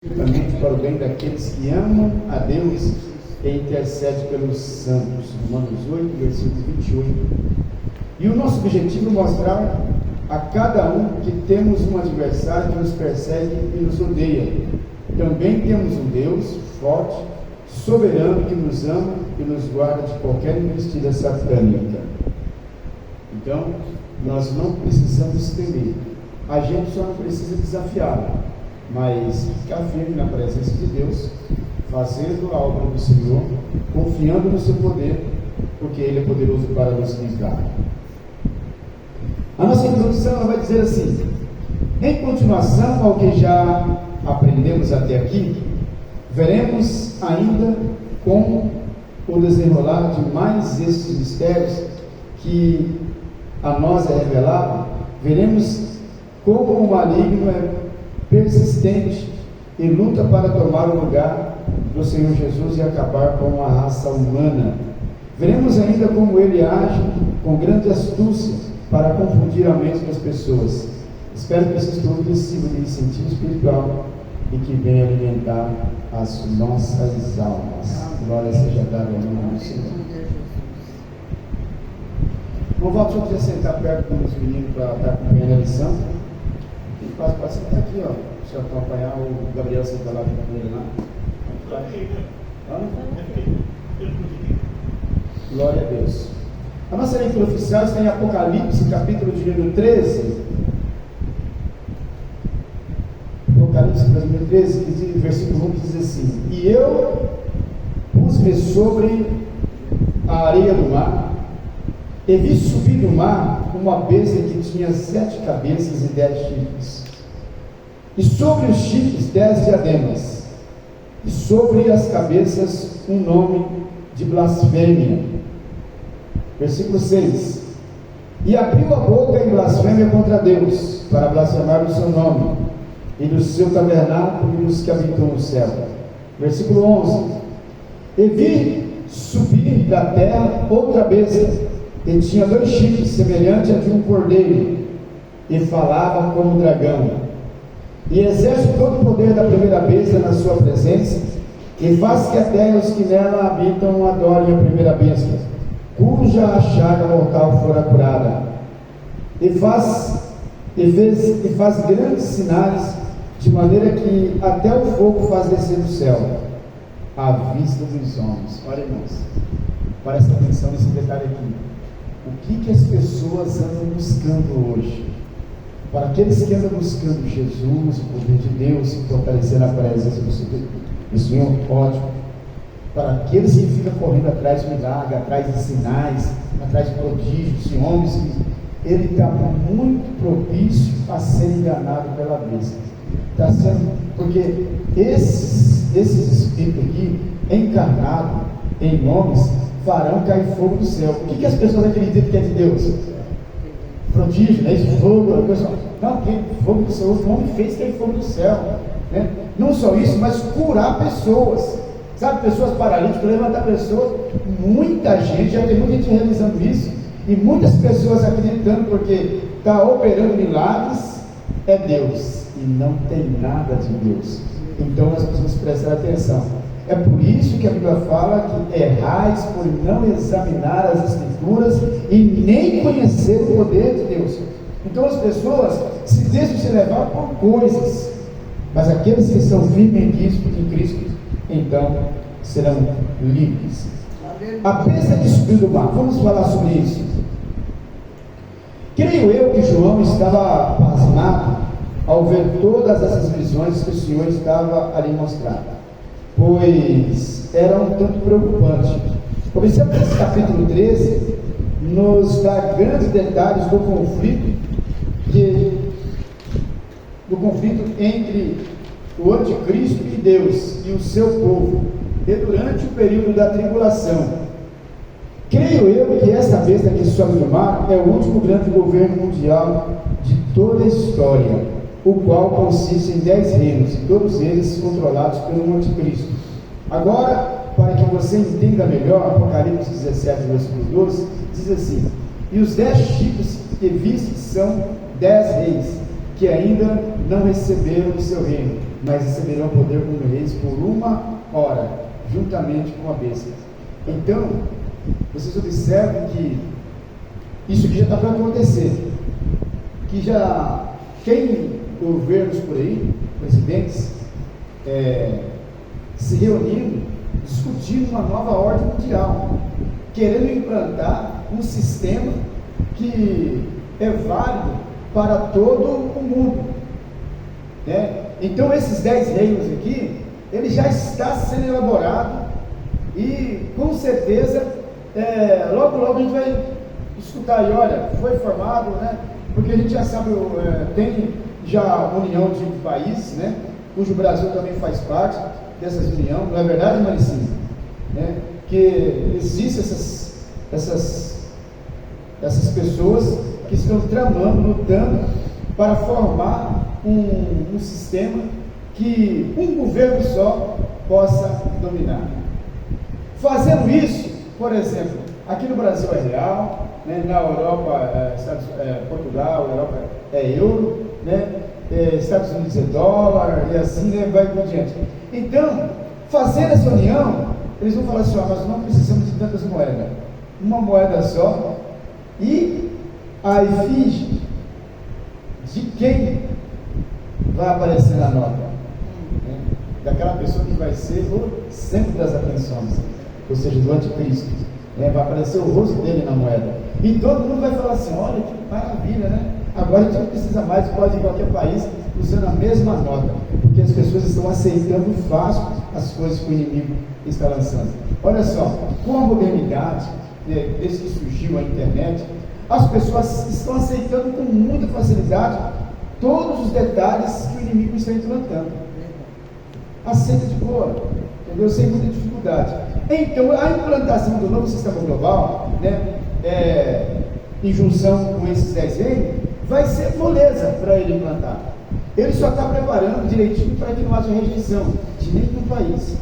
Justamente para o bem daqueles que amam a Deus e intercede pelos santos. Romanos 8, versículo 28. E o nosso objetivo é mostrar a cada um que temos um adversário que nos persegue e nos odeia. Também temos um Deus forte, soberano, que nos ama e nos guarda de qualquer investida satânica. Então, nós não precisamos temer. A gente só não precisa desafiá-lo, mas ficar firme na presença de Deus, fazendo a obra do Senhor, confiando no seu poder, porque Ele é poderoso para nos livrar. A nossa introdução vai dizer assim: em continuação ao que já aprendemos até aqui, veremos ainda como o desenrolar de mais estes mistérios que a nós é revelado. Veremos como o maligno é persistente e luta para tomar o lugar do Senhor Jesus e acabar com a raça humana. Veremos ainda como ele age com grande astúcia para confundir a mente das pessoas. Espero que esses estudos sirvam de incentivo espiritual e que venha alimentar as nossas almas. Glória seja dada ao nome do Senhor. Vou voltar só a sentar perto dos meninos para estar acompanhando a lição. Pode sentar aqui, ó. Deixa eu acompanhar o Gabriel sentar lá com ele lá. Glória a Deus. A nossa leitura oficial está em Apocalipse, capítulo de número 13. Apocalipse, capítulo 13, versículo 1, que diz assim: E eu pus-me sobre a areia do mar, e vi subir do mar uma besta que tinha 7 cabeças e 10 chifres, e sobre os chifres 10 diademas, e sobre as cabeças um nome de blasfêmia. Versículo 6: E abriu a boca em blasfêmia contra Deus, para blasfemar do seu nome, e do seu tabernáculo e dos que habitam no céu. Versículo 11: E vi subir da terra outra besta, e tinha 2 chifres, semelhante a de um cordeiro, e falava como um dragão, e exerce todo o poder da primeira besta na sua presença, e faz que a terra e os que nela habitam adorem a primeira besta, cuja a chaga mortal fora curada, e faz grandes sinais, de maneira que até o fogo faz descer do céu, à vista dos homens. Olha, irmãos, presta atenção nesse detalhe aqui. O que as pessoas andam buscando hoje? Para aqueles que andam buscando Jesus, o poder de Deus, se fortalecer na presença do Senhor, ótimo. Para aqueles que ficam correndo atrás de milagres, atrás de sinais, atrás de prodígios, de homens, ele está muito propício a ser enganado pela besta. Está sendo, porque esses espíritos aqui, encarnados em homens, farão cair fogo do céu. O que as pessoas acreditam que é de Deus? Prodígio, né? Fogo, pessoal. Não, que fogo do céu, o homem fez cair fogo do céu, né? Não só isso, mas curar pessoas, sabe? Pessoas paralíticas, levantar pessoas. Muita gente, já tem muita gente realizando isso, e muitas pessoas acreditando, porque está operando milagres, é Deus, e não tem nada de Deus. Então nós precisamos prestar atenção. É por isso que a Bíblia fala que errais por não examinar as Escrituras e nem conhecer o poder de Deus. Então as pessoas se deixam se levar por coisas, mas aqueles que são firmes em Cristo, então serão livres. A besta que subiu do mar, vamos falar sobre isso. Creio eu que João estava pasmado ao ver todas essas visões que o Senhor estava ali mostrando, pois era um tanto preocupante. Observe que esse capítulo 13 nos dá grandes detalhes do conflito entre o anticristo e Deus e o seu povo, e durante o período da tribulação. Creio eu que essa besta que sobe do mar é o último grande governo mundial de toda a história, o qual consiste em 10 reinos, e todos eles controlados pelo anticristo. Agora, para que você entenda melhor, Apocalipse 17, versículo 12, diz assim: E os 10 chifres que viste são 10 reis, que ainda não receberam o seu reino, mas receberão poder como reis por 1 hora, juntamente com a besta. Então, vocês observam que isso aqui já está para acontecer, que já tem governos por aí, presidentes, se reunindo, discutindo uma nova ordem mundial, querendo implantar um sistema que é válido para todo o mundo, né? Então esses 10 reinos aqui, ele já está sendo elaborado e com certeza logo logo a gente vai escutar aí, olha, foi formado, né? Porque a gente já sabe, tem já a união de países, né? Cujo Brasil também faz parte dessas uniões, não é verdade, Maricinha? Né? Que existem essas pessoas que estão tramando, lutando para formar um sistema que um governo só possa dominar. Fazendo isso, por exemplo, aqui no Brasil é real, né? Na Europa, Portugal, Europa é euro, né? Estados Unidos é dólar, e assim, né? Vai por diante. Então, fazendo essa união, eles vão falar assim: nós não precisamos de tantas moedas, uma moeda só, e a efígie de quem vai aparecer na nota, né? Daquela pessoa que vai ser o centro das atenções, ou seja, do anticristo, né? Vai aparecer o rosto dele na moeda, e todo mundo vai falar assim: olha que maravilha, né? Agora a gente não precisa mais, pode ir em qualquer país usando a mesma nota, porque as pessoas estão aceitando fácil as coisas que o inimigo está lançando. Olha só, com a modernidade, desde que surgiu a internet, as pessoas estão aceitando com muita facilidade todos os detalhes que o inimigo está implantando. Aceita de boa, entendeu? Sem muita dificuldade. Então, a implantação do novo sistema global, né, em junção com esses 10 reinos, vai ser moleza para ele implantar. Ele só está preparando direitinho para que não haja rejeição de nenhum país.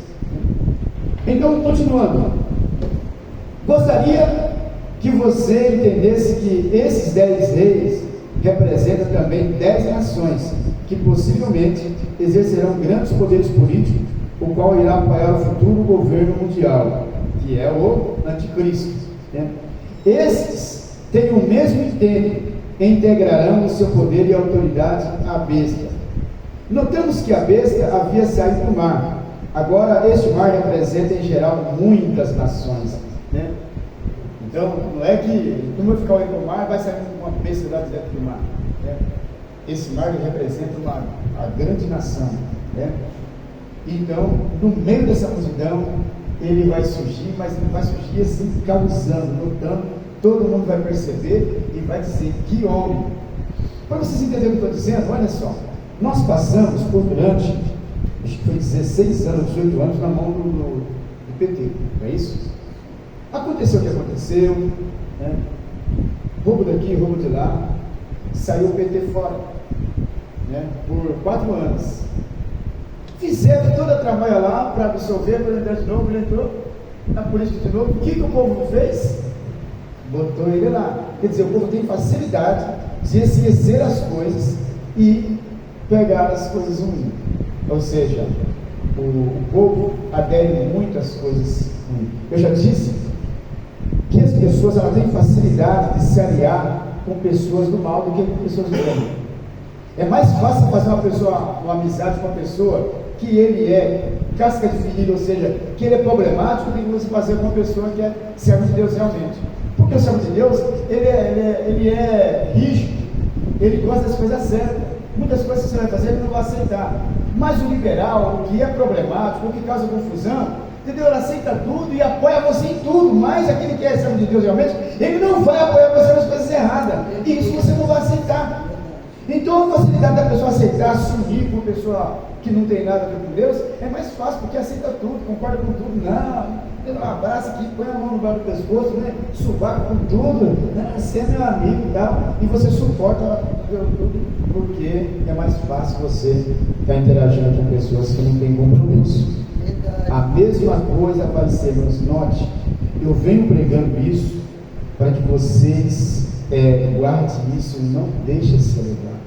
Então, continuando, gostaria que você entendesse que esses 10 reis representam também 10 nações que possivelmente exercerão grandes poderes políticos, o qual irá apoiar o futuro governo mundial, que é o anticristo, né? Estes têm o mesmo intento, integrarão o seu poder e autoridade à besta. Notamos que a besta havia saído do mar. Agora este mar representa em geral muitas nações, né? Então não é que como eu ficar olhando para o mar, vai sair uma besta lá dentro do mar, né? Esse mar representa a grande nação, né? Então no meio dessa multidão ele vai surgir, mas não vai surgir assim causando, lutando. Todo mundo vai perceber e vai dizer: que homem! Para vocês entenderem o que eu estou dizendo, olha só, nós passamos por durante, acho que foi 16 anos, 18 anos na mão do PT, não é isso? Aconteceu o que aconteceu, né? Roubo daqui, roubo de lá, saiu o PT fora, né? Por 4 anos. Fizeram toda a trabalho lá para absorver, para entrar de novo, ele entrou na política de novo. O que o povo fez? Botou ele lá. Quer dizer, o povo tem facilidade de esquecer as coisas e pegar as coisas ruins. Ou seja, o povo adere muito às coisas ruins. Eu já disse que as pessoas têm facilidade de se aliar com pessoas do mal do que com pessoas do bem. É mais fácil fazer uma amizade com uma pessoa que ele é casca de ferida, ou seja, que ele é problemático, do que você fazer com uma pessoa que é servo de Deus realmente. Porque o servo de Deus, ele é rígido, ele gosta das coisas certas. Muitas coisas que você vai fazer, ele não vai aceitar. Mas o liberal, o que é problemático, o que causa confusão, entendeu? Ele aceita tudo e apoia você em tudo. Mas aquele que é servo de Deus realmente, ele não vai apoiar você nas coisas erradas. E isso você não vai aceitar. Então a facilidade da pessoa aceitar, assumir por pessoa que não tem nada a ver com Deus, é mais fácil, porque aceita tudo, concorda com tudo. Não, ele um abraço aqui, põe a mão no bar do pescoço, né? Subaco com tudo, né? Você é meu amigo e tal, e você suporta tudo, porque é mais fácil você estar interagindo com pessoas que não têm compromisso. A mesma coisa vai ser, mas note, eu venho pregando isso para que vocês guardem isso e não deixem se levar.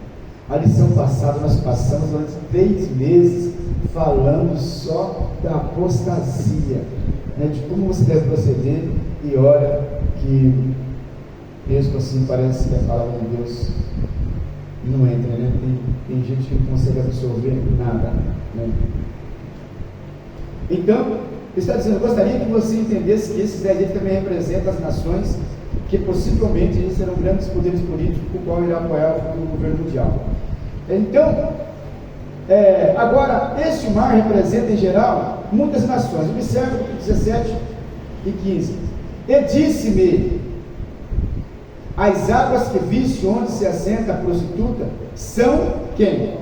A lição passada nós passamos durante 3 meses falando só da apostasia, né, de como você deve proceder, e olha que mesmo assim parece que a palavra de Deus não entra, né? Tem gente que não consegue absorver nada, né? Então, está dizendo, eu gostaria que você entendesse que esses 10 reis também representam as nações que possivelmente eles serão grandes poderes políticos, o qual irá apoiar o governo mundial. Então, agora, este mar representa em geral muitas nações. Observe 17 e 15. E disse-me: as águas que viste onde se assenta a prostituta são quem?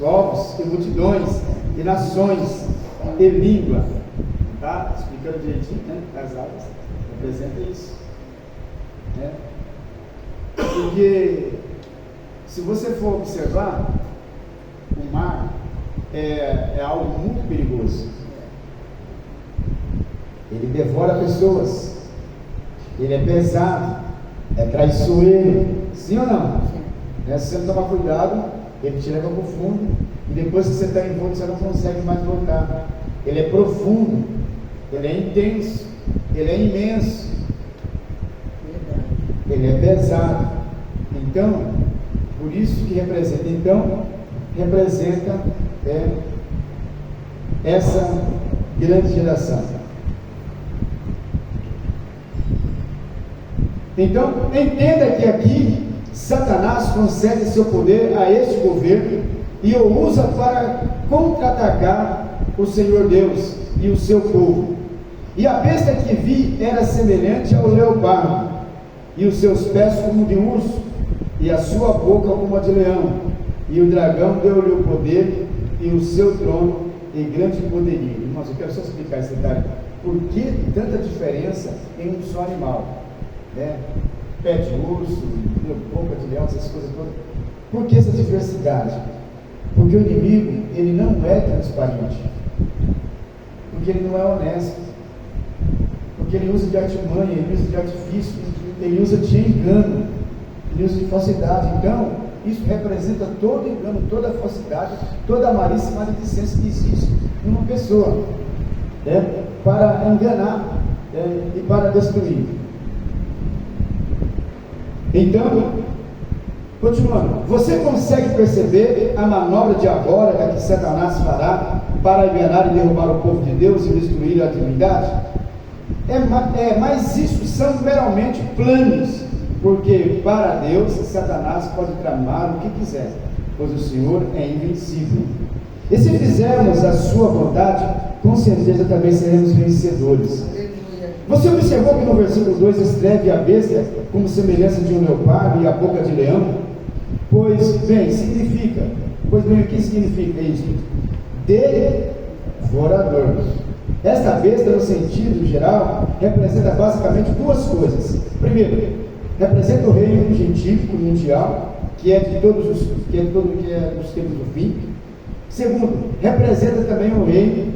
Povos e multidões e nações e língua. Tá? Explicando direitinho, né? As águas representam isso, né? Porque se você for observar, o mar é algo muito perigoso. Ele devora pessoas, ele é pesado, é traiçoeiro, sim ou não? Né? Se você não tomar cuidado, ele te leva para o fundo, e depois que você está envolto, você não consegue mais voltar. Ele é profundo, ele é intenso, ele é imenso, ele é pesado. Então, por isso que representa, essa grande geração. Então, entenda que aqui Satanás concede seu poder a este governo e o usa para contra-atacar o Senhor Deus e o seu povo. E a besta que vi era semelhante ao leopardo, e os seus pés como de urso, e a sua boca como a de leão. E o dragão deu-lhe o poder e o seu trono e grande poderio. Irmãos, eu quero só explicar esse detalhe. Por que tanta diferença em um só animal? Né? Pé de urso, boca de leão, essas coisas todas. Por que essa diversidade? Porque o inimigo, ele não é transparente, porque ele não é honesto, porque ele usa de artimanha, ele usa de artifício, ele usa de engano, ele usa de falsidade. Então, isso representa todo engano, toda falsidade, toda a malícia e maledicência que existe em uma pessoa, né? Para enganar, e para destruir. Então, continuando, você consegue perceber a manobra diabólica que Satanás fará para enganar e derrubar o povo de Deus e destruir a divindade? Mas isso são meramente planos, porque para Deus Satanás pode tramar o que quiser, pois o Senhor é invencível. E se fizermos a sua vontade, com certeza também seremos vencedores. Você observou que no versículo 2 escreve a besta como semelhança de um leopardo e a boca de leão? Pois bem, o que significa isso? Devorador. Esta besta, no sentido geral, representa basicamente duas coisas. Primeiro, representa o reino científico mundial, que é dos tempos do fim. Segundo, representa também o rei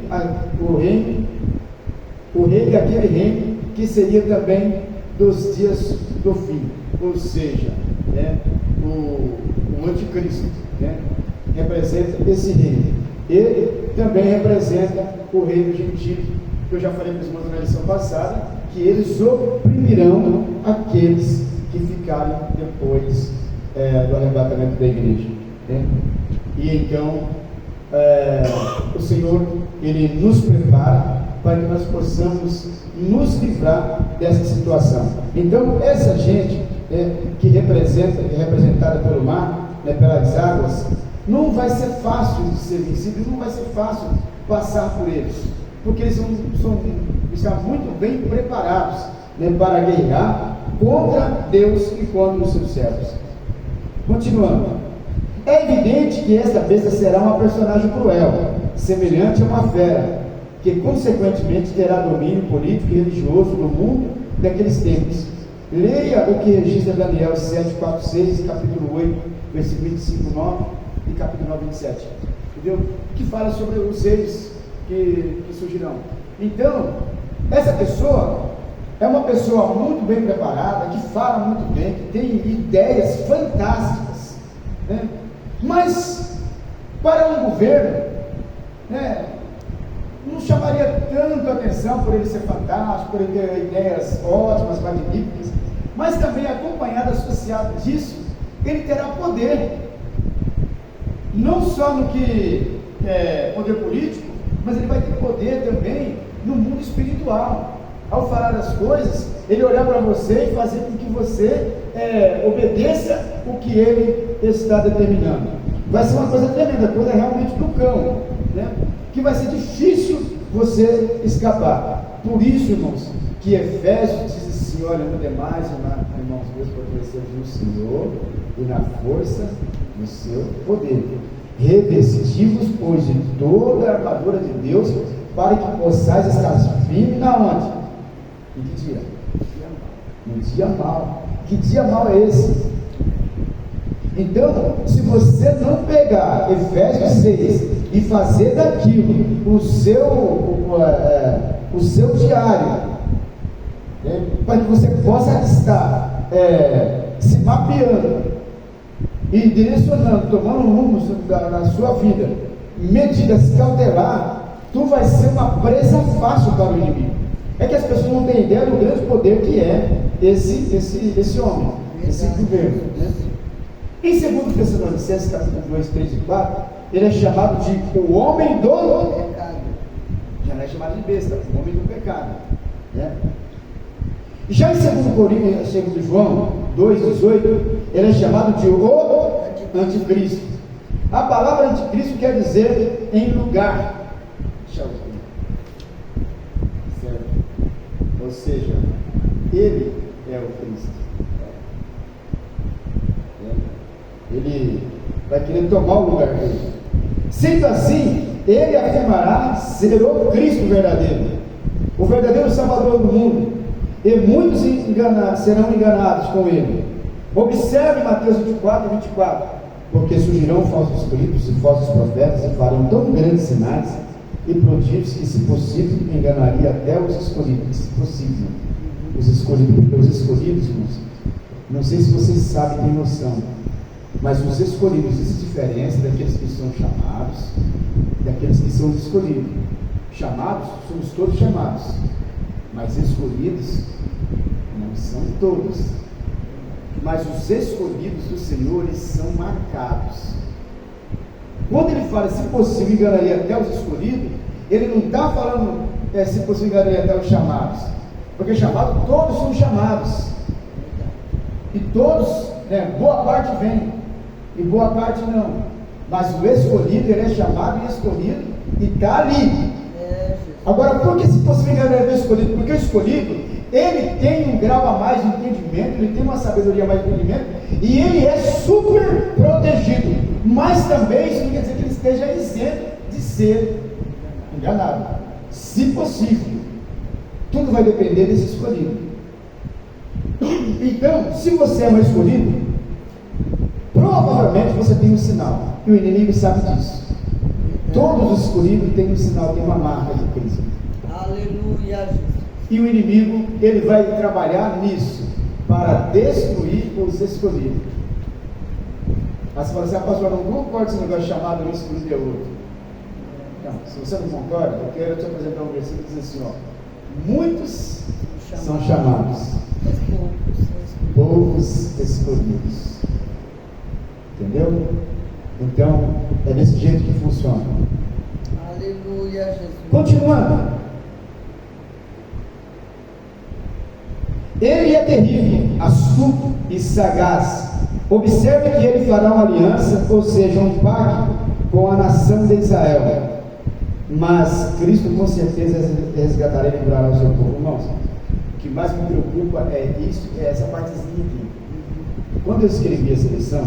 daquele reino que seria também dos dias do fim, ou seja, né, o anticristo, né, representa esse reino. Ele também representa o reino gentil, que eu já falei para os irmãos na lição passada, que eles oprimirão aqueles que ficarem depois do arrebatamento da igreja, né? E então o Senhor, Ele nos prepara para que nós possamos nos livrar dessa situação. Então, essa gente que é representada pelo mar, né, pelas águas, não vai ser fácil de ser vencido, não vai ser fácil passar por eles, porque eles estão muito bem preparados, né, para guerrear contra Deus e contra os seus servos. Continuando, é evidente que esta besta será uma personagem cruel, semelhante a uma fera, que consequentemente terá domínio político e religioso no mundo daqueles tempos. Leia o que registra Daniel 7, 4, 6, capítulo 8, versículo 25, 9 e capítulo 9, 27, entendeu? Que fala sobre os reis que surgirão. Então, essa pessoa é uma pessoa muito bem preparada, que fala muito bem, que tem ideias fantásticas, né? Mas para um governo, né, não chamaria tanto a atenção por ele ser fantástico, por ele ter ideias ótimas, magníficas, mas também acompanhado, associado disso, ele terá poder, não só no que é poder político, mas ele vai ter poder também no mundo espiritual. Ao falar das coisas, ele olhar para você e fazer com que você obedeça o que ele está determinando. Vai ser uma coisa tremenda, coisa realmente do cão, né? Que vai ser difícil você escapar. Por isso, irmãos, que Efésios diz assim: olha, no demais, irmãos meus, fortaleceres no Senhor e na força do seu poder. Revestivos, pois, de toda a armadura de Deus, para que possais estar firmes na onde? Em que dia? No dia mau. Que dia mau é esse? Então, se você não pegar Efésios 6 e fazer daquilo o seu diário, né, para que você possa estar se mapeando e direcionando, tomando rumos na sua vida, medidas cautelar, tu vai ser uma presa fácil para o inimigo. É que as pessoas não têm ideia do grande poder que é esse homem, esse governo, né? Em 2 Tessalonicenses, capítulo 2, 3 e 4, ele é chamado de o homem do pecado. Já não é chamado de besta, o homem do pecado, né? Já em 2 João 2,18, ele é chamado de o anticristo. A palavra anticristo quer dizer em lugar. Certo? Ou seja, ele é o Cristo. Ele vai querer tomar o lugar dele. Sendo assim, ele afirmará ser o Cristo verdadeiro, o verdadeiro Salvador do mundo, e muitos serão enganados com ele. Observe Mateus 24 e 24: porque surgirão falsos cristos e falsos profetas e farão tão grandes sinais e prodígios que, se possível, enganaria até os escolhidos. Se possível, os escolhidos, porque os escolhidos, irmãos, não sei se vocês sabem, têm noção, mas os escolhidos, existe diferença daqueles que são chamados, daqueles que são escolhidos. Chamados, somos todos chamados, mas escolhidos não são todos. Mas os escolhidos do Senhor, eles são marcados. Quando ele fala, se possível, enganaria até os escolhidos, ele não está falando, se possível, enganaria até os chamados, porque chamados, todos são chamados, e todos, boa parte vem, e boa parte não. Mas o escolhido, ele é chamado e escolhido, e está ali. Agora, por que se possível enganaria até o escolhido? Porque o escolhido, ele tem um grau a mais de entendimento, ele tem uma sabedoria a mais de entendimento, e ele é super protegido, mas também isso não quer dizer que ele esteja isento de ser enganado. Se possível, tudo vai depender desse escolhido. Então, se você é um escolhido, provavelmente você tem um sinal, e o inimigo sabe disso. Todos os escolhidos têm um sinal, tem uma marca de Cristo. Aleluia. E o inimigo, ele vai trabalhar nisso, para destruir os escolhidos. Aí você fala assim: pastor, eu não concordo com esse negócio chamado um escolhido é outro. Não, se você não concorda, eu quero te apresentar um versículo que diz assim: muitos são chamados, poucos escolhidos. Entendeu? Então, é desse jeito que funciona. Aleluia, Jesus. Continuando. Ele é terrível, astuto e sagaz. Observe que ele fará uma aliança, ou seja, um pacto com a nação de Israel. Mas Cristo com certeza resgatará e livrará o seu povo. Irmãos, o que mais me preocupa é isso, é essa partezinha aqui. Quando eu escrevi essa lição,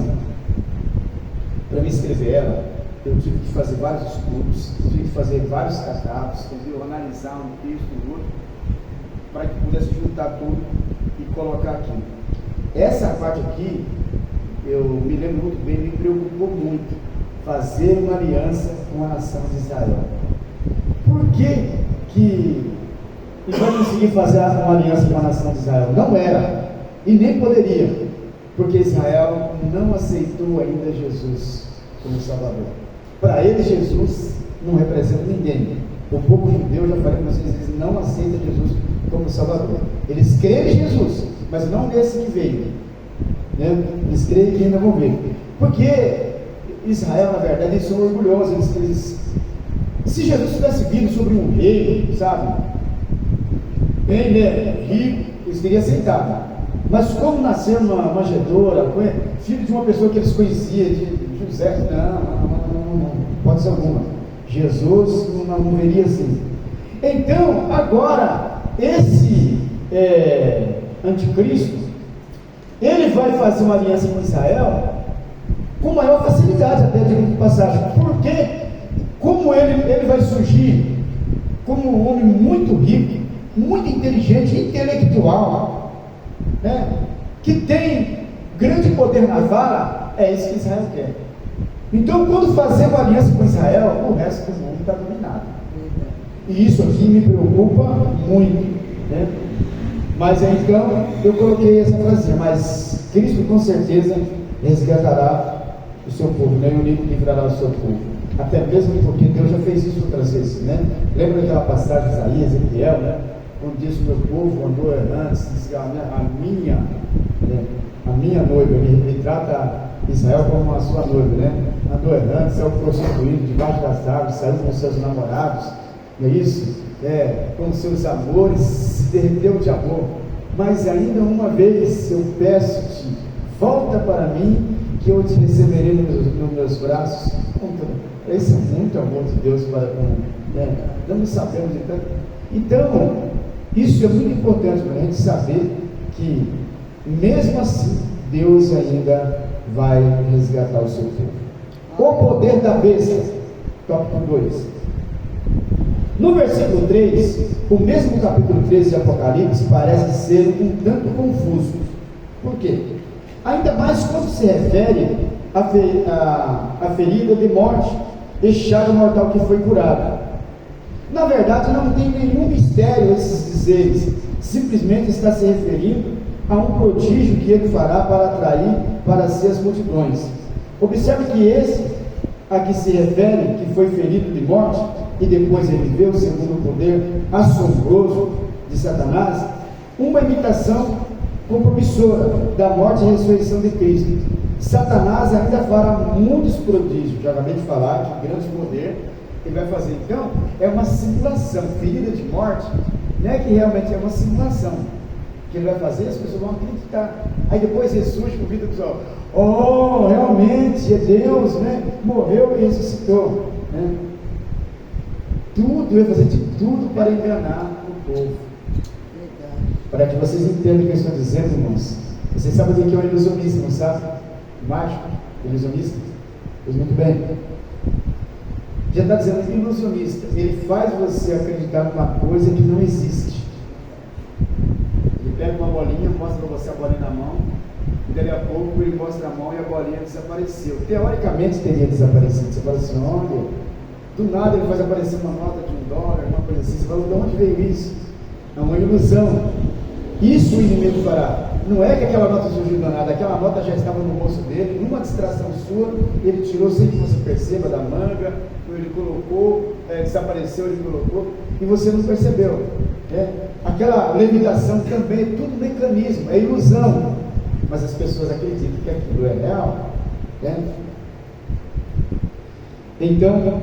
para me escrever ela, eu tive que fazer vários estudos, tive que fazer vários catálogos, entendeu? Analisar um texto e outro, para que pudesse juntar tudo e colocar aqui. Essa parte aqui, eu me lembro muito bem, me preocupou muito, fazer uma aliança com a nação de Israel. Por que ele vai conseguir fazer uma aliança com a nação de Israel? Não era, e nem poderia, porque Israel não aceitou ainda Jesus como Salvador. Para eles, Jesus não representa ninguém. O povo judeu, já falei para vocês, eles não aceitam Jesus como Salvador. Eles creem em Jesus, mas não nesse que veio, né? Eles creem que ainda vão ver. Porque Israel, na verdade, eles são orgulhosos. Se Jesus tivesse vindo sobre um rei, sabe, bem, né, rico, eles teriam aceitado. Mas como nasceu uma manjedoura, filho de uma pessoa que eles conheciam, de José, não, pode ser alguma. Jesus não veria assim. Então, agora, esse anticristo, ele vai fazer uma aliança com Israel com maior facilidade, até de passagem. Porque, como ele vai surgir como um homem muito rico, muito inteligente, intelectual, né, que tem grande poder na vara, é isso que Israel quer. Então, quando fazer uma aliança com Israel, o resto do mundo está dominado. E isso aqui me preocupa muito, né? Mas então, eu coloquei essa frase, mas Cristo com certeza resgatará o seu povo, né? O livrará o seu povo. Até mesmo porque Deus já fez isso outras vezes, né? Lembra daquela passagem de Isaías, Ezequiel, né? Quando diz que o meu povo andou errante, diz a minha noiva, ele trata Israel como a sua noiva, né? Andou errante, saiu prostituído debaixo das árvores, saiu com seus namorados, não é isso? Com seus amores, se derreteu de amor. Mas ainda uma vez eu peço-te, volta para mim, que eu te receberei nos meus braços. Esse é muito amor de Deus para com, né? Não sabemos de tanto. Então, isso é muito importante para a gente saber que, mesmo assim, Deus ainda vai resgatar o seu povo. O poder da besta, tópico 2. No versículo 3, o mesmo capítulo 13 de Apocalipse parece ser um tanto confuso. Por quê? Ainda mais quando se refere à ferida de morte, chaga mortal que foi curada. Na verdade, não tem nenhum mistério esses dizeres, simplesmente está se referindo a um prodígio que ele fará para atrair para si as multidões. Observe que esse a que se refere, que foi ferido de morte, e depois ele viveu segundo o poder assombroso de Satanás, uma imitação compromissora da morte e ressurreição de Cristo. Satanás ainda fará muitos prodígios, já acabei de falar que grande poder ele vai fazer. Então, é uma simulação. Ferida de morte não é que realmente é uma simulação que ele vai fazer, as pessoas vão acreditar. Aí depois ressurge com vida dos homens. Oh, realmente é Deus, né? Morreu e ressuscitou, né? Tudo, ele vai fazer de tudo para enganar o povo. Para que vocês entendam o que eu estou dizendo, irmãos. Vocês sabem o que é um ilusionista, não sabe? Mágico, ilusionista. Pois muito bem. Já está dizendo ilusionista. Ele faz você acreditar numa coisa que não existe. Ele pega uma bolinha, mostra para você a bolinha na mão, e dali a pouco ele mostra a mão e a bolinha desapareceu. Teoricamente teria desaparecido. Você fala assim, olha, do nada ele faz aparecer uma nota de $1, uma coisa assim. Você fala, de onde veio isso? É uma ilusão. Isso o inimigo fará. Não é que aquela nota surgiu do nada, aquela nota já estava no bolso dele, numa distração sua, ele tirou sem que você perceba da manga, ele colocou, desapareceu, ele colocou, e você não percebeu. Aquela levitação também é tudo mecanismo, é ilusão, mas as pessoas acreditam que aquilo é real. Então,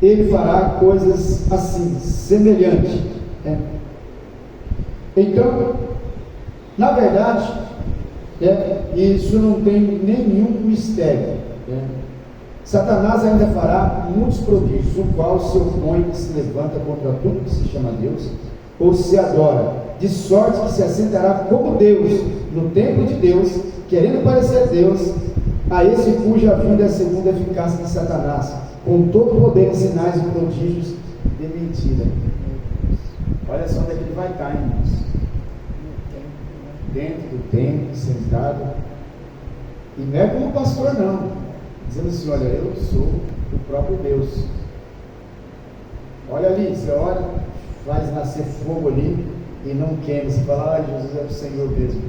ele fará coisas assim, semelhantes. Então, na verdade, isso não tem nenhum mistério. Satanás ainda fará muitos prodígios, o qual se opõe e se levanta contra tudo que se chama Deus, ou se adora, de sorte que se assentará como Deus, no templo de Deus, querendo parecer Deus, a esse cuja vinda é segundo a eficácia de Satanás, com todo o poder, sinais e prodígios de mentira. Olha só onde é que ele vai estar, irmãos. Dentro do templo, sentado. E não é como pastor, não. Dizendo assim, olha, eu sou o próprio Deus. Olha ali, você olha, faz nascer fogo ali e não queima. Você fala, Jesus é o Senhor mesmo.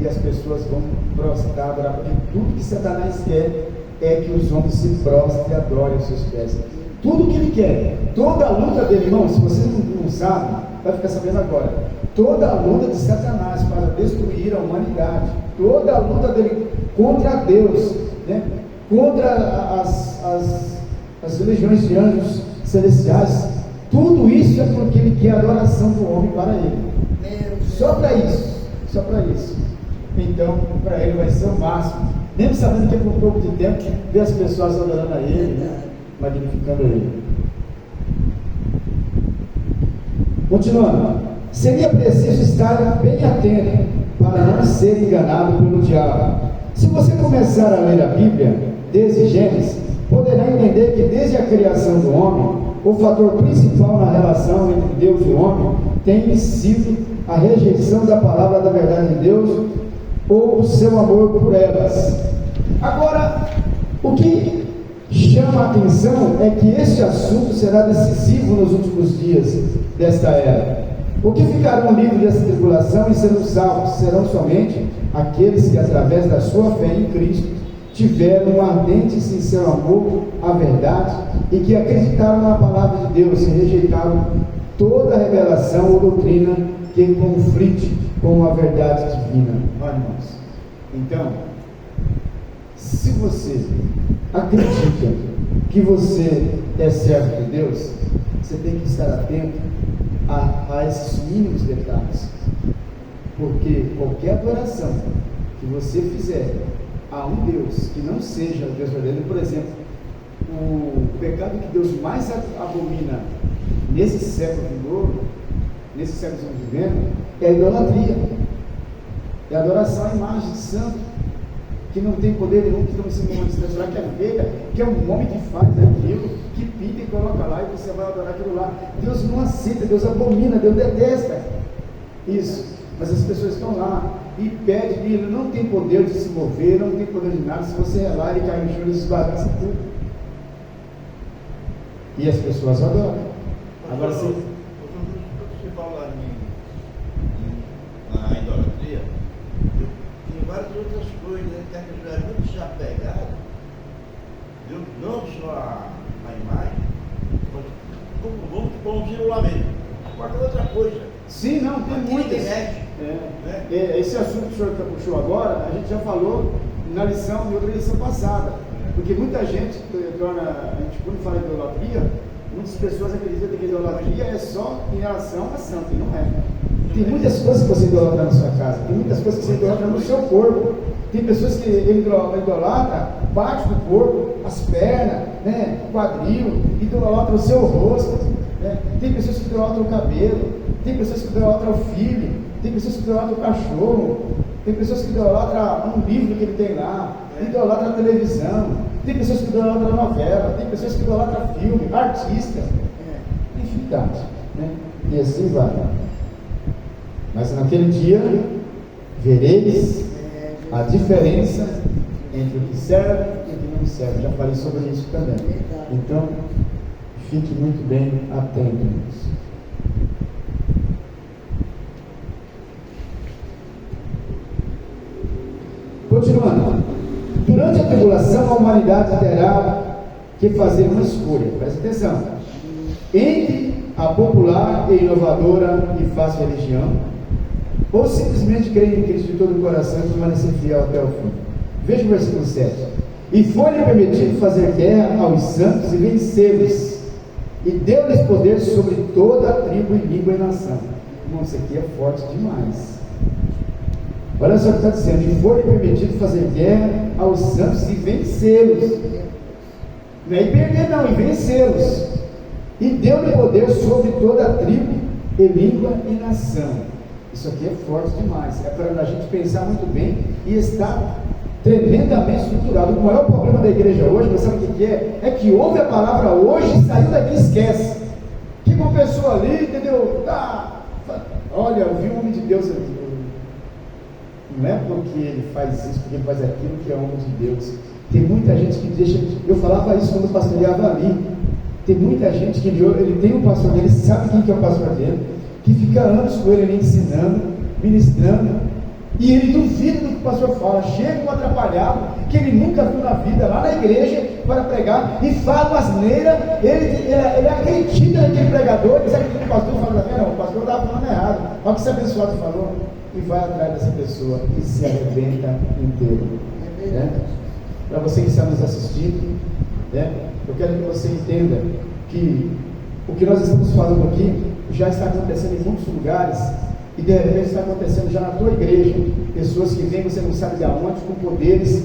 E as pessoas vão prostrar, porque tudo que Satanás quer é que os homens se prostrem e adorem os seus pés. Tudo que ele quer, toda a luta dele, irmão, se você não sabe, vai ficar sabendo agora. Toda a luta de Satanás para destruir a humanidade, toda a luta dele contra Deus, né? Contra as legiões de anjos celestiais, tudo isso é porque ele quer a adoração do homem para ele. Só para isso. Então, para ele vai ser o máximo. Mesmo sabendo que é por um pouco de tempo, ver as pessoas adorando a ele, né? Magnificando a ele. Continuando. Seria preciso estar bem atento para não ser enganado pelo diabo. Se você começar a ler a Bíblia, desde Gênesis, poderá entender que desde a criação do homem, o fator principal na relação entre Deus e o homem tem sido a rejeição da palavra da verdade de Deus ou o seu amor por elas. Agora, o que chama a atenção é que este assunto será decisivo nos últimos dias desta era. O que ficarão livres dessa tribulação e serão salvos serão somente aqueles que, através da sua fé em Cristo, tiveram um ardente e sincero amor à verdade e que acreditaram na palavra de Deus e rejeitaram toda revelação ou doutrina que conflite com a verdade divina. Olha, irmãos, então, se você acredita que você é servo de Deus, você tem que estar atento a esses mínimos detalhes, porque qualquer adoração que você fizer a um Deus que não seja o Deus verdadeiro, por exemplo, o pecado que Deus mais abomina nesse século vindouro, nesse século que estamos vivendo, é a idolatria, é a adoração à imagem de santo, que não tem poder nenhum, que estamos sendo uma distância, que é feia, que é um homem que faz aquilo, que pinta e coloca lá e você vai adorar aquilo lá. Deus não aceita, Deus abomina, Deus detesta isso. Mas as pessoas estão lá e pedem, e ele não tem poder de se mover, não tem poder de nada. Se você relar, ele cai no chão, ele esbagaça tudo. E as pessoas adoram. Agora sim. Você fala na idolatria, tem várias outras coisas que a pessoa é muito desapegada, não só a imagem, mas vamos ir lá mesmo. Qualquer outra coisa. Sim, não, tem muitas. Esse assunto que o senhor puxou agora, a gente já falou na lição, em outra lição passada. Porque muita gente torna, a gente quando fala de idolatria, muitas pessoas acreditam que a idolatria é só em relação a santo, e não é. Tem muitas coisas que você idolatra na sua casa, tem muitas coisas que você idolatra no seu corpo. Tem pessoas que idolatra parte do corpo, as pernas, né, o quadril, idolatra o seu rosto, né? Tem pessoas que idolatram o cabelo, tem pessoas que idolatram o filho, tem pessoas que idolatram o cachorro, tem pessoas que idolatram um livro que ele tem lá, idolatra a televisão, tem pessoas que idolatram a novela, tem pessoas que idolatram filme, artista, infinidade, né? E assim vai. Mas naquele dia vereis a diferença entre o que serve e o que não serve. Já falei sobre isso também. Então, fique muito bem atento. Continuando. Durante a tribulação, a humanidade terá que fazer uma escolha. Presta atenção. Entre a popular e inovadora e fácil religião, ou simplesmente crer em Cristo de todo o coração e permanecer fiel até o fim. Veja o versículo 7. E foi-lhe permitido fazer guerra aos santos e vencê-los, e deu-lhes poder sobre toda a tribo e língua e nação. Irmão, isso aqui é forte demais. Olha só o que está dizendo. E foi-lhe permitido fazer guerra aos santos e vencê-los. Não é e perder não, e vencê-los. E deu-lhe poder sobre toda a tribo e língua e nação. Isso aqui é forte demais, é para a gente pensar muito bem e estar tremendamente estruturado. O maior problema da igreja hoje, você sabe o que é? É que ouve a palavra hoje e saiu daqui e esquece. Que uma pessoa ali, entendeu? Olha, eu vi um homem de Deus ali. Não é porque ele faz isso, porque ele faz aquilo que é homem de Deus. Tem muita gente que deixa. Eu falava isso quando pastoreava ali. Tem muita gente que ele tem um pastor dele, sabe quem que é o pastor dele, que fica anos com ele ensinando, ministrando, E ele duvida do que o pastor fala, chega um atrapalhado, que ele nunca viu na vida, lá na igreja, para pregar, e fala uma asneira, ele acredita naquele pregador, ele sabe que o pastor fala, não, o pastor estava falando errado, olha o que esse abençoado falou, e vai atrás dessa pessoa, e se arrebenta inteiro. Né? Para você que está nos assistindo, né? Eu quero que você entenda que o que nós estamos falando aqui já está acontecendo em muitos lugares, e de repente está acontecendo já na tua igreja, pessoas que vêm, você não sabe de onde, com poderes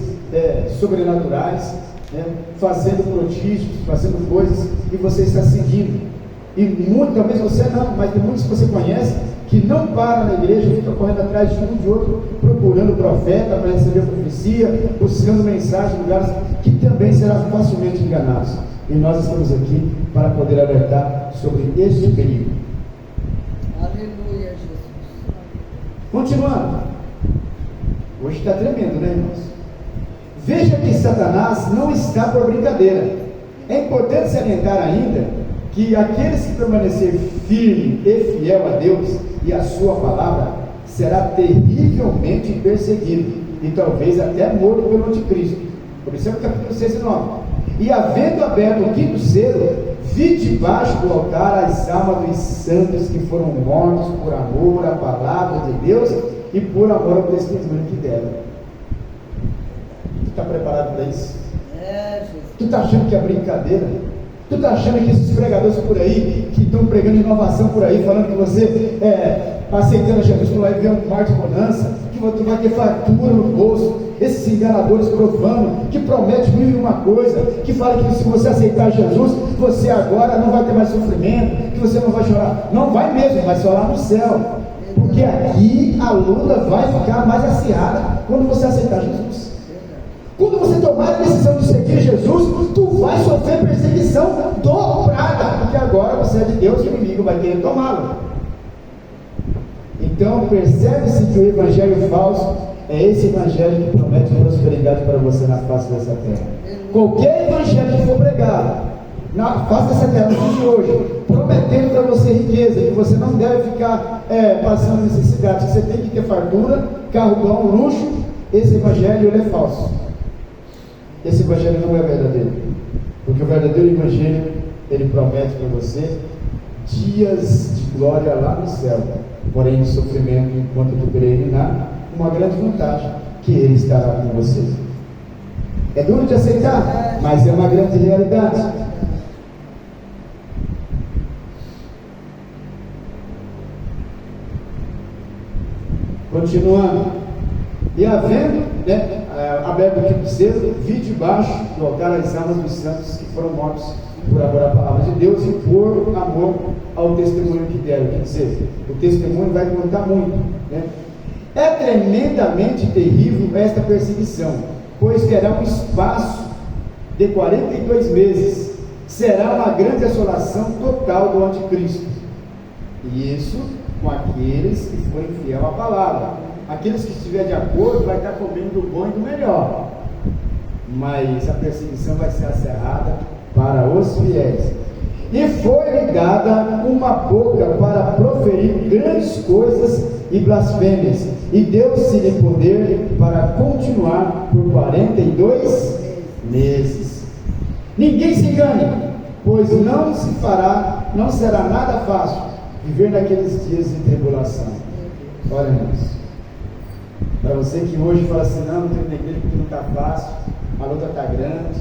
sobrenaturais, né, fazendo prodígios, fazendo coisas, e você está seguindo, e muito, talvez você não, mas tem muitos que você conhece, que não param na igreja, ficam correndo atrás de um de outro, procurando profeta para receber profecia, buscando mensagem em lugares que também serão facilmente enganados, e nós estamos aqui para poder alertar sobre este perigo. Aleluia, Jesus. Continuando, hoje está tremendo, né, irmãos? Veja que Satanás não está por brincadeira. É importante salientar ainda que aqueles que permanecer firme e fiel a Deus e a sua palavra será terrivelmente perseguido e talvez até morto pelo anticristo. Observe o capítulo 6 e 9. E havendo aberto o quinto selo, vi debaixo do altar as almas dos santos que foram mortos por amor à palavra de Deus e por amor ao testemunho que deram. Tu está preparado para isso? Jesus. Tu está achando que é brincadeira? Tu está achando que esses pregadores por aí, que estão pregando inovação por aí, falando que você aceitando Jesus, tu vai ver um mar de bonança, que tu vai ter fartura no bolso, esses enganadores provando, que promete mil e uma coisa, que fala que se você aceitar Jesus, você agora não vai ter mais sofrimento, que você não vai chorar. Não vai mesmo, vai chorar no céu, porque aqui a luta vai ficar mais acirrada quando você aceitar Jesus. Quando você tomar a decisão de seguir Jesus, tu vai sofrer perseguição dobrada, porque agora você é de Deus e o inimigo vai querer tomá-lo. Então percebe-se que o evangelho falso é esse evangelho que promete prosperidade para você na face dessa terra. Qualquer evangelho que for pregado na face dessa terra, no dia de hoje, prometendo para você riqueza, que você não deve ficar passando necessidade, que você tem que ter fartura, carro bom, luxo, esse evangelho ele é falso. Esse evangelho não é verdadeiro, porque o verdadeiro evangelho ele promete para você dias de glória lá no céu, porém de sofrimento enquanto tu peregrinar, uma grande vantagem, que ele estará com você. É duro de aceitar, mas é uma grande realidade. Continuando, e havendo aberto o quinto selo, vi debaixo do altar as almas dos santos que foram mortos por amor à palavra de Deus e por amor ao testemunho que deram. Quer dizer, o testemunho vai contar muito, né? É tremendamente terrível esta perseguição, pois terá um espaço de 42 meses, será uma grande assolação total do anticristo, e isso com aqueles que forem fiel à palavra. Aqueles que estiverem de acordo vai estar comendo do bom e do melhor, mas a perseguição vai ser acerrada para os fiéis. E foi-lhe dada uma boca para proferir grandes coisas e blasfêmias, e deu-se-lhe poder para continuar por 42 meses. Ninguém se engane, pois não será nada fácil viver naqueles dias de tribulação. Olha, irmãos, para você que hoje fala assim, não tem na igreja porque não está fácil, a luta está grande,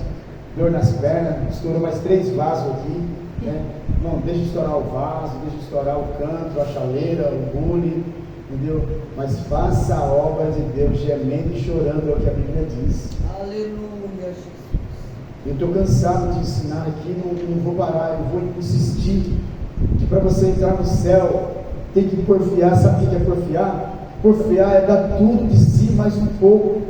dor nas pernas, estourou mais 3 vasos aqui, né? Não, deixa estourar o vaso, deixa estourar o canto, a chaleira, o bule, entendeu? Mas faça a obra de Deus gemendo e chorando, é o que a Bíblia diz. Aleluia, Jesus. Eu estou cansado de ensinar aqui, não vou parar, eu vou insistir, que para você entrar no céu, tem que porfiar. Sabe o que é porfiar? Porfiar é dar tudo de si, mais um pouco.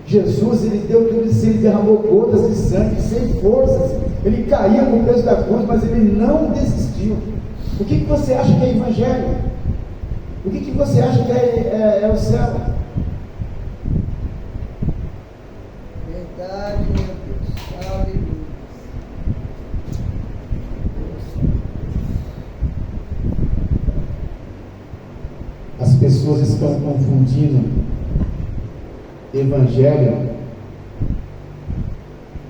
Jesus, ele deu tudo de si, ele derramou gotas de sangue, sem forças, ele caía com o peso da cruz, mas ele não desistiu. O que você acha que é evangelho? O que você acha que é o céu? Verdade, meu Deus. Aleluia. As pessoas estão confundindo evangelho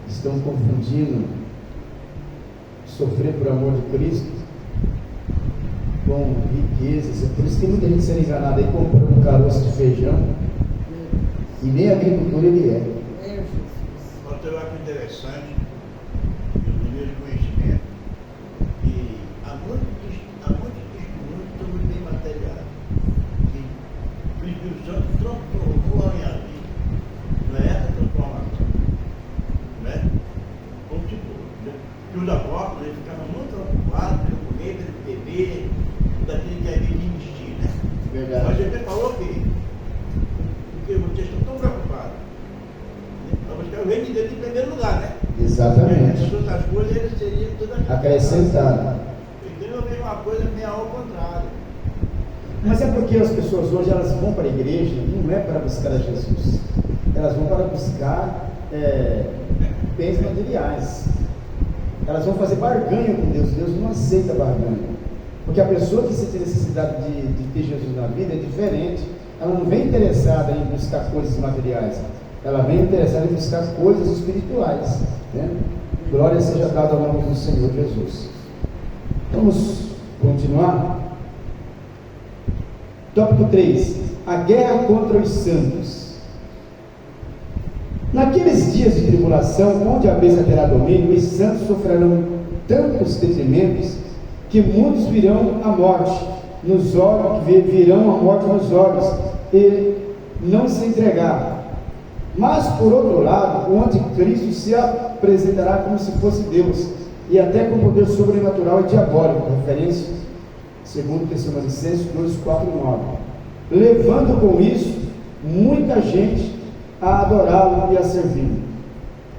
estão confundindo sofrer por amor de Cristo com riquezas. É por isso que tem muita gente sendo enganada aí comprando um caroço de feijão e nem agricultor ele é. Meu Jesus. Outra eu acho interessante, no meu conhecimento, que há muitos testemunhos que estão bem materiais, que o Espírito Santo transformou a minha vida. Não é essa transformação, não é? Como tipo, que os apóstolos eles ficavam muito preocupados pelo comer, pelo beber, daquele que havia de investir, né? Verdade. Mas ele falou que porque vocês estão tão preocupados. Vamos buscar o reino de Deus em primeiro lugar, né? Exatamente. Essas outras coisas eles seriam todas Acrescentado. Então eu vejo uma coisa meio ao contrário. Mas é porque as pessoas hoje elas vão para a igreja, não é para buscar a Jesus, elas vão para buscar bens materiais, elas vão fazer barganha com Deus. Deus não aceita barganha, porque a pessoa que sente necessidade de ter Jesus na vida é diferente. Ela não vem interessada em buscar coisas materiais, ela vem interessada em buscar coisas espirituais, né? Glória seja dada ao nome do Senhor Jesus. Vamos continuar? Tópico 3: a guerra contra os santos. Naqueles dias de tribulação, onde a besta terá domínio, os santos sofrerão tantos detrimentos que muitos virão à morte nos olhos, virão à morte nos olhos e não se entregar. Mas por outro lado, o anticristo se apresentará como se fosse Deus, e até com poder sobrenatural e diabólico, referência segundo Tessalonicenses 2, 4 e 9, levando com isso muita gente a adorá-lo e a servi-lo.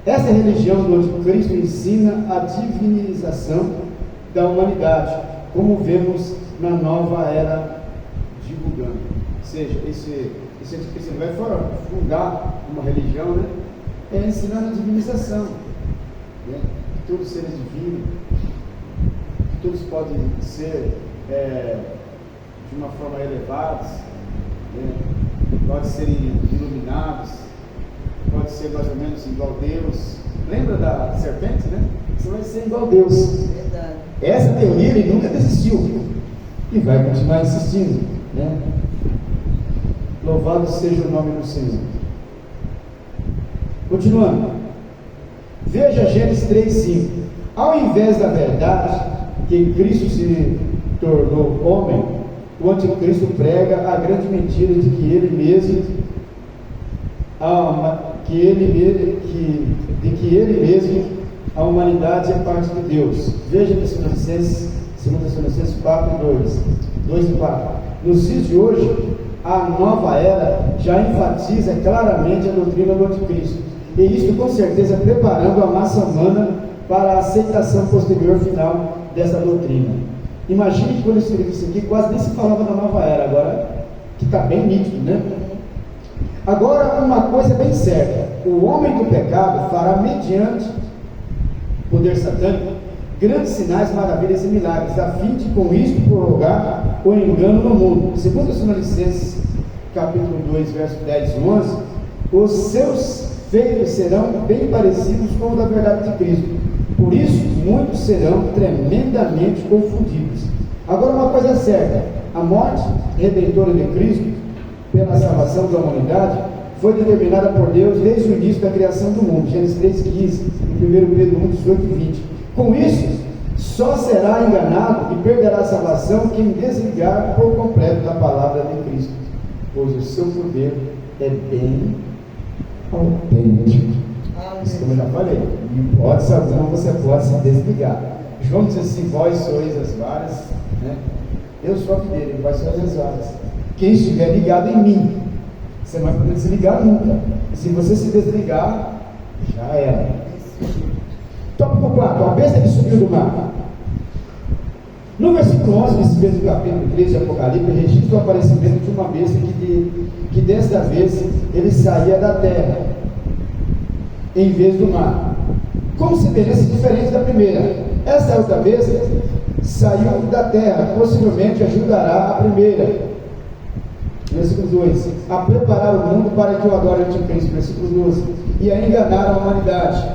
Essa religião do anticristo ensina a divinização da humanidade, como vemos na nova era divulgando. Ou seja, esse anticristo vai fundar uma religião, né? É ensinando a divinização, né? Que todos seres divinos, que todos podem ser de uma forma elevados, né? Podem ser iluminados, pode ser mais ou menos igual a Deus. Lembra da serpente, né? Você vai ser igual a Deus. Verdade. Essa teoria ele nunca desistiu e vai continuar insistindo, né? Louvado seja o nome do Senhor. Continuando, veja Gênesis 3:5. Ao invés da verdade que Cristo se tornou homem, o anticristo prega a grande mentira de que ele mesmo a humanidade é parte de Deus. Veja Tessalonicenses 2 e 4. Nos dias de hoje, a nova era já enfatiza claramente a doutrina do anticristo, e isto com certeza preparando a massa humana para a aceitação posterior final dessa doutrina. Imagine que quando eu escrevi isso aqui, quase nem se falava da nova era, agora que está bem nítido, né? Agora, uma coisa bem certa: o homem do pecado fará, mediante poder satânico, grandes sinais, maravilhas e milagres, a fim de com isto prorrogar o engano no mundo. Segundo Tessalonicenses capítulo 2, verso 10 e 11, os seus feitos serão bem parecidos com o da verdade de Cristo. Por isso, muitos serão tremendamente confundidos. Agora, uma coisa é certa: a morte redentora de Cristo, pela salvação da humanidade, foi determinada por Deus desde o início da criação do mundo. Gênesis 3,15, e 1 Pedro 1, 18 e 20. Com isso, só será enganado e perderá a salvação quem desligar por completo da palavra de Cristo, pois o seu poder é bem autêntico. Isso como eu já falei, em hipótese alguma você pode se desligar. João diz assim: vós sois as varas, né? Eu sou a videira, vós sois as varas. Quem estiver ligado em mim, você não vai poder desligar nunca. Se você se desligar, já era. Tópico 4: a besta que subiu do mar. No versículo 11 desse mesmo capítulo 13 de Apocalipse, registra o aparecimento de uma besta que desta vez ele saía da terra em vez do mar, com semelhança diferente da primeira. Esta outra besta saiu da terra, possivelmente ajudará a primeira. Versículo 2, a preparar o mundo para que o adore anticristo, versículo 12, e a enganar a humanidade,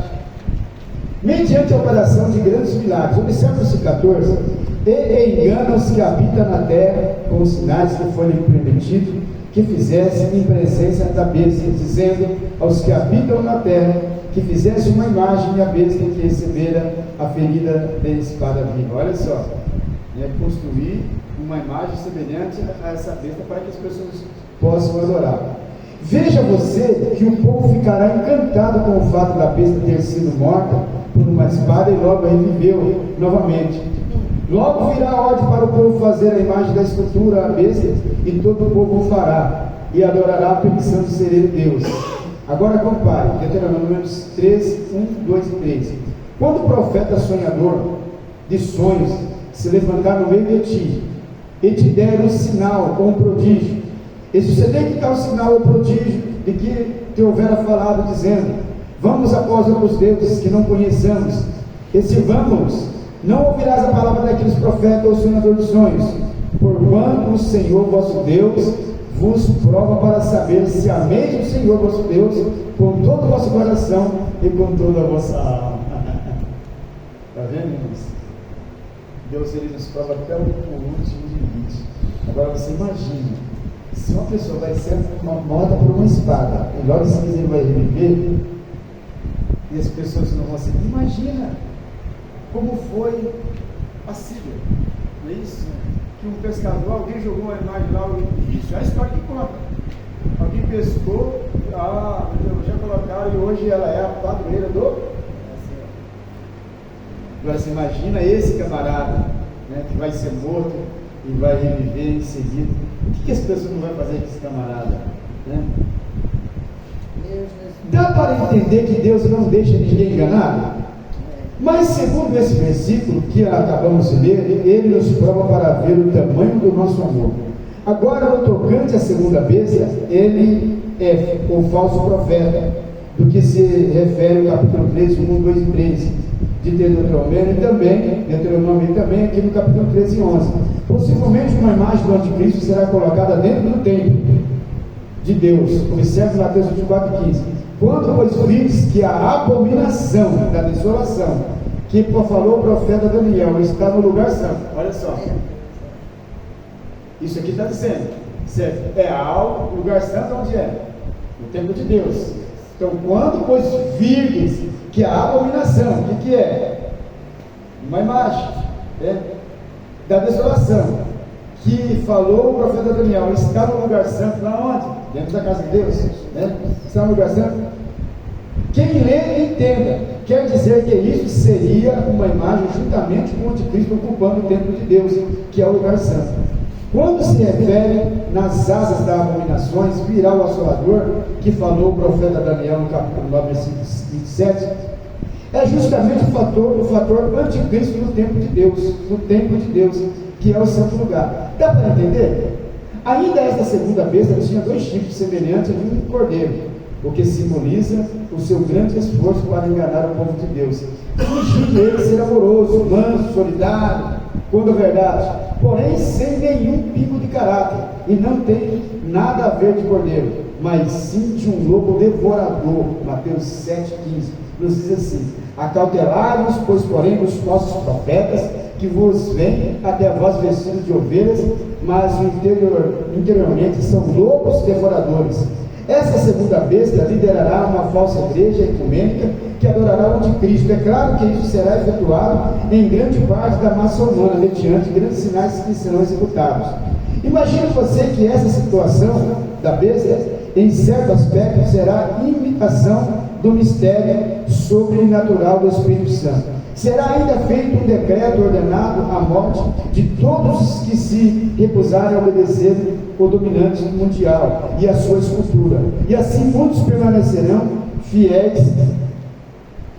mediante a operação de grandes milagres. Observe o versículo 14, e engana os que habitam na terra com os sinais que foi permitido que fizesse em presença da besta, dizendo aos que habitam na terra que fizesse uma imagem da besta que recebera a ferida de espada viva. Olha só, construir uma imagem semelhante a essa besta para que as pessoas possam adorar. Veja você que o povo ficará encantado com o fato da besta ter sido morta por uma espada e logo reviveu novamente. Logo virá a ordem para o povo fazer a imagem da escultura, a besta, e todo o povo o fará, e adorará pensando ser ele Deus. Agora compare, Deuteronômio 3, 1, 2 e 3. Quando o profeta sonhador de sonhos se levantar no meio de ti, e te der um sinal ou um prodígio, e suceder que tal sinal ou prodígio de que te houvera falado, dizendo, vamos após outros deuses que não conheçamos, e sirvamos, não ouvirás a palavra daqueles profetas ou sonhador de sonhos, porquanto o Senhor vosso Deus vos prova para saber se ameis o Senhor vosso Deus com todo o vosso coração e com toda a vossa alma. Está vendo, irmãos? Deus, ele nos prova até o último limite. Agora você imagina, se uma pessoa vai ser morta por uma espada e logo em seguida ele vai reviver, e as pessoas não vão assim, imagina como foi a Síria, não é isso? Que um pescador, alguém jogou uma imagem lá, isso é a história que conta. Alguém pescou, já colocaram e hoje ela é a padroeira do. Agora você imagina esse camarada, que vai ser morto e vai reviver em seguida. O que as pessoas não vão fazer com esse camarada? Dá para entender que Deus não deixa ninguém enganado? Mas segundo esse versículo que acabamos de ler, ele nos prova para ver o tamanho do nosso amor. Agora, no tocante à segunda besta, ele é o falso profeta, do que se refere o capítulo 13, 1, 2 e 3 de Deuteronômio e também aqui no capítulo 13 e 11. Possivelmente uma imagem do anticristo será colocada dentro do templo de Deus. Observe Mateus 24 e 15. Quando pois vides que a abominação da desolação, que falou o profeta Daniel, está no lugar santo, olha só, isso aqui está dizendo, certo? É o lugar santo onde é? No templo de Deus. Então, quando pois virdes que a abominação, o que é? Uma imagem da desolação, que falou o profeta Daniel, está no lugar santo, lá onde? Dentro da casa de Deus, está no lugar santo. Quem lê, entenda, quer dizer que isso seria uma imagem juntamente com o anticristo ocupando o templo de Deus, que é o lugar santo. Quando se refere nas asas das abominações, virá o assolador, que falou o profeta Daniel no capítulo 9, versículo 27, é justamente o fator anticristo no templo de Deus, que é o santo lugar. Dá para entender? Ainda esta segunda besta tinha dois chifres semelhantes a de um cordeiro, o que simboliza o seu grande esforço para enganar o povo de Deus, fingindo ele ser amoroso, manso, solidário, quando a verdade, porém sem nenhum pingo de caráter, e não tem nada a ver de cordeiro, mas sim de um lobo devorador. Mateus 7,15 nos diz assim: acautelai-vos, pois porém os falsos profetas, que vos vêm até vós vestidos de ovelhas, mas interiormente são lobos devoradores. Essa segunda besta liderará uma falsa igreja ecumênica que adorará o anticristo. É claro que isso será efetuado em grande parte da massa humana, mediante grandes sinais que serão executados. Imagine você que essa situação da besta, em certo aspecto, será imitação do mistério sobrenatural do Espírito Santo. Será ainda feito um decreto ordenado à morte de todos os que se recusarem a obedecer o dominante mundial e a sua escultura, e assim muitos permanecerão fiéis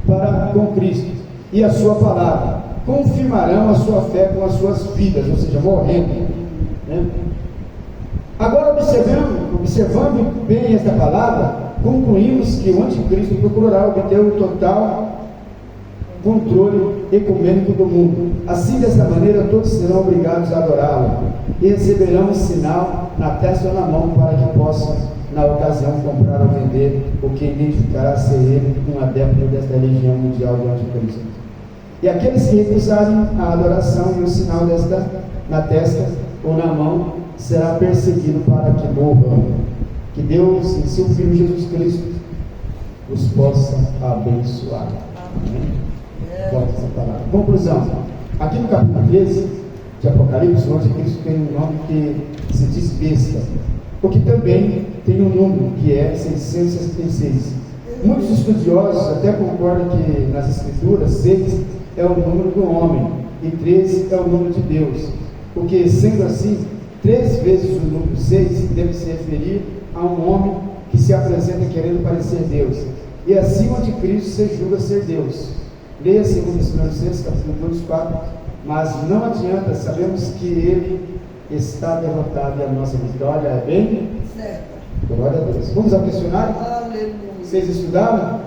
para com Cristo e a sua palavra, confirmarão a sua fé com as suas vidas, ou seja, morrendo. Agora, observando bem esta palavra, concluímos que o anticristo procurará obter o total controle ecumênico do mundo. Assim, dessa maneira, todos serão obrigados a adorá-lo e receberão um sinal na testa ou na mão para que possam, na ocasião, comprar ou vender, o que identificará ser ele um adepto desta religião mundial do anticristo. E aqueles que recusarem a adoração e o sinal desta na testa ou na mão será perseguido para que morram. Que Deus, em seu Filho Jesus Cristo, os possa abençoar. Amém? Volta essa palavra. Conclusão. Aqui no capítulo 13 de Apocalipse, o anticristo tem um nome que se diz besta, porque também tem um número que é 666. Muitos estudiosos até concordam que nas escrituras 6 é o número do homem e 13 é o número de Deus, porque sendo assim, 3 vezes o número 6 deve se referir a um homem que se apresenta querendo parecer Deus, e assim o anticristo se julga ser Deus. Leia 2 Tessalonicenses, capítulo 2:4. Mas não adianta, sabemos que ele está derrotado e a nossa vitória é bem certa. glória a Deus. Vamos ao questionário? Aleluia. Vocês estudaram?